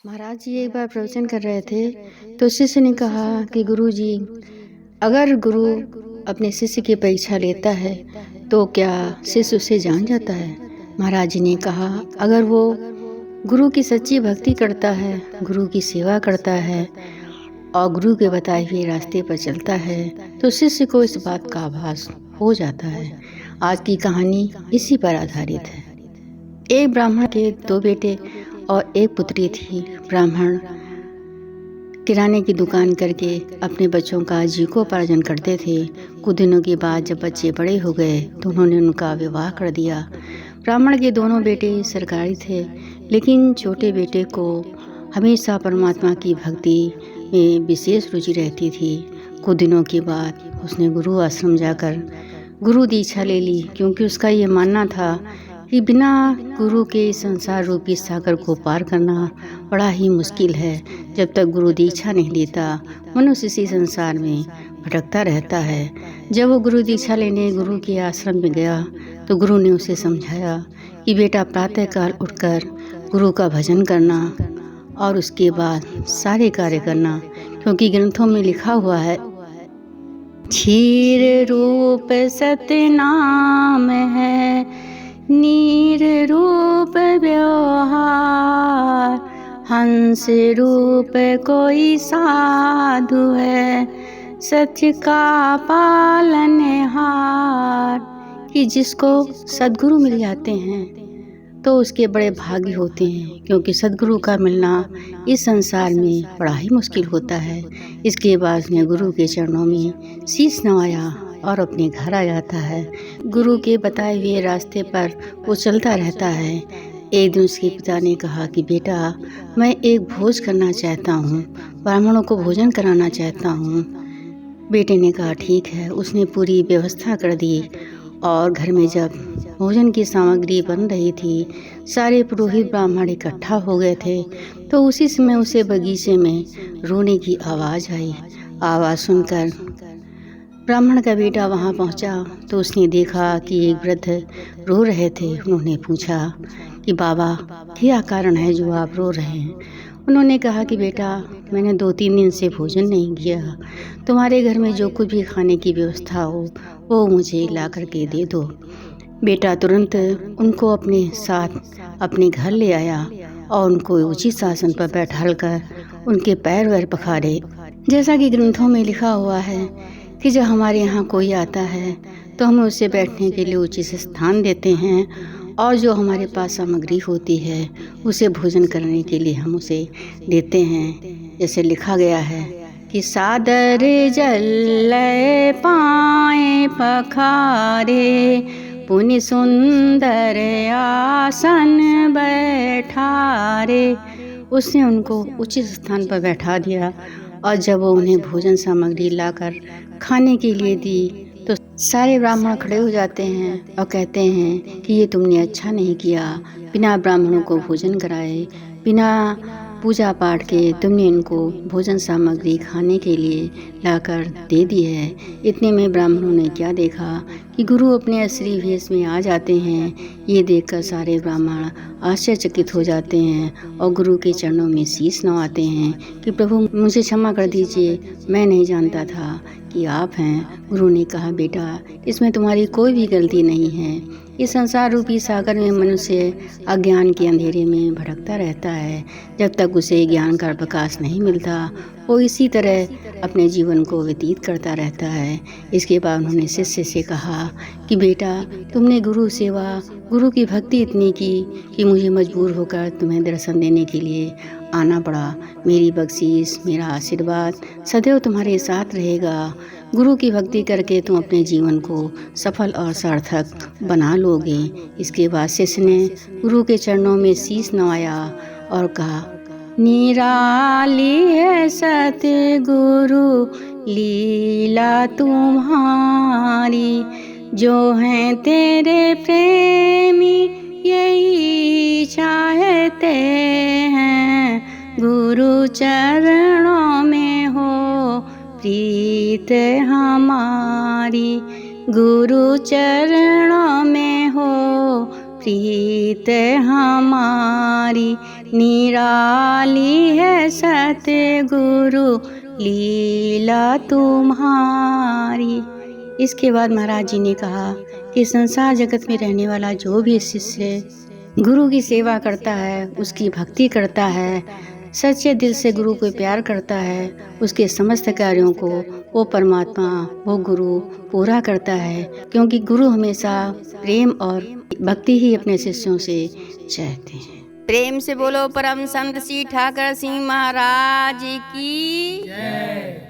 महाराज जी एक बार प्रवचन कर रहे थे तो शिष्य ने कहा कि गुरु जी, अगर गुरु अपने शिष्य की परीक्षा लेता है तो क्या शिष्य उसे जान जाता है। महाराज जी ने कहा, अगर वो गुरु की सच्ची भक्ति करता है, गुरु की सेवा करता है और गुरु के बताए हुए रास्ते पर चलता है तो शिष्य को इस बात का आभास हो जाता है। आज की कहानी इसी पर आधारित है। एक ब्राह्मण के दो बेटे और एक पुत्री थी। ब्राह्मण किराने की दुकान करके अपने बच्चों का जीविकोपार्जन करते थे। कुछ दिनों के बाद जब बच्चे बड़े हो गए तो उन्होंने उनका विवाह कर दिया। ब्राह्मण के दोनों बेटे सरकारी थे, लेकिन छोटे बेटे को हमेशा परमात्मा की भक्ति में विशेष रुचि रहती थी। कुछ दिनों के बाद उसने गुरु आश्रम जाकर गुरु दीक्षा ले ली, क्योंकि उसका ये मानना था कि बिना गुरु के संसार रूपी सागर को पार करना बड़ा ही मुश्किल है। जब तक गुरु दीक्षा नहीं लेता मनुष्य इसी संसार में भटकता रहता है। जब वो गुरु दीक्षा लेने गुरु के आश्रम में गया तो गुरु ने उसे समझाया कि बेटा, प्रातःकाल उठकर गुरु का भजन करना और उसके बाद सारे कार्य करना, क्योंकि ग्रंथों में लिखा हुआ है, क्षीर रूप सतनाम है, नीर रूप व्यवहार, हंस रूप कोई साधु है, सत्य का पालनहार। कि जिसको सद्गुरु मिल जाते हैं तो उसके बड़े भाग्य होते हैं, क्योंकि सद्गुरु का मिलना इस संसार में बड़ा ही मुश्किल होता है। इसके बाद उसने गुरु के चरणों में शीश नवाया और अपने घर आ जाता है। गुरु के बताए हुए रास्ते पर वो चलता रहता है। एक दिन उसके पिता ने कहा कि बेटा, मैं एक भोज करना चाहता हूँ, ब्राह्मणों को भोजन कराना चाहता हूँ। बेटे ने कहा ठीक है। उसने पूरी व्यवस्था कर दी और घर में जब भोजन की सामग्री बन रही थी, सारे पुरोहित ब्राह्मण इकट्ठा हो गए थे, तो उसी समय उसे बगीचे में रोने की आवाज़ आई। आवाज़ सुनकर ब्राह्मण का बेटा वहाँ पहुँचा तो उसने देखा कि एक वृद्ध रो रहे थे। उन्होंने पूछा कि बाबा, क्या कारण है जो आप रो रहे हैं। उन्होंने कहा कि बेटा, मैंने 2-3 दिन से भोजन नहीं किया। तुम्हारे घर में जो कुछ भी खाने की व्यवस्था हो वो मुझे ला करके दे दो। बेटा तुरंत उनको अपने साथ अपने घर ले आया और उनको उचित आसन पर बैठाकर उनके पैर वैर पखारे। जैसा कि ग्रंथों में लिखा हुआ है कि जब हमारे यहाँ कोई आता है तो हम उसे बैठने के लिए उचित स्थान देते हैं, और जो हमारे पास सामग्री होती है उसे भोजन करने के लिए हम उसे देते हैं। जैसे लिखा गया है कि सादर जल पाए पखारे, पुनि सुंदर आसन बैठारे। उसने उनको उचित स्थान पर बैठा दिया और जब वो उन्हें भोजन सामग्री लाकर खाने के लिए दी तो सारे ब्राह्मण खड़े हो जाते हैं और कहते हैं कि ये तुमने अच्छा नहीं किया, बिना ब्राह्मणों को भोजन कराए, बिना पूजा पाठ के तुमने इनको भोजन सामग्री खाने के लिए लाकर दे दी है। इतने में ब्राह्मणों ने क्या देखा कि गुरु अपने असली भेष में आ जाते हैं। ये देखकर सारे ब्राह्मण आश्चर्यचकित हो जाते हैं और गुरु के चरणों में शीश नवाते हैं कि प्रभु, मुझे क्षमा कर दीजिए, मैं नहीं जानता था कि आप हैं। गुरु ने कहा, बेटा, इसमें तुम्हारी कोई भी गलती नहीं है। इस संसार रूपी सागर में मनुष्य अज्ञान के अंधेरे में भटकता रहता है। जब तक उसे ज्ञान का प्रकाश नहीं मिलता वो इसी तरह अपने जीवन को व्यतीत करता रहता है। इसके बाद उन्होंने शिष्य से कहा कि बेटा, तुमने गुरु सेवा, गुरु की भक्ति इतनी की कि मुझे मजबूर होकर तुम्हें दर्शन देने के लिए आना पड़ा। मेरी बख्शीश, मेरा आशीर्वाद सदैव तुम्हारे साथ रहेगा। गुरु की भक्ति करके तुम अपने जीवन को सफल और सार्थक बना लोगे। इसके बाद शिष्य ने गुरु के चरणों में शीश नवाया और कहा, निराली है सतगुरु लीला तुम्हारी, जो हैं तेरे प्रेमी यही चाहते हैं, गुरु चरणों में हो प्रीत हमारी, गुरु चरणों में हो प्रीत हमारी। निराली है सतगुरु लीला तुम्हारी। इसके बाद महाराज जी ने कहा कि संसार जगत में रहने वाला जो भी शिष्य गुरु की सेवा करता है, उसकी भक्ति करता है, सच्चे दिल से गुरु को प्यार करता है, उसके समस्त कार्यों को वो परमात्मा, वो गुरु पूरा करता है, क्योंकि गुरु हमेशा प्रेम और भक्ति ही अपने शिष्यों से चाहते हैं। प्रेम से बोलो परम संत श्री ठाकर सिंह महाराज की जय।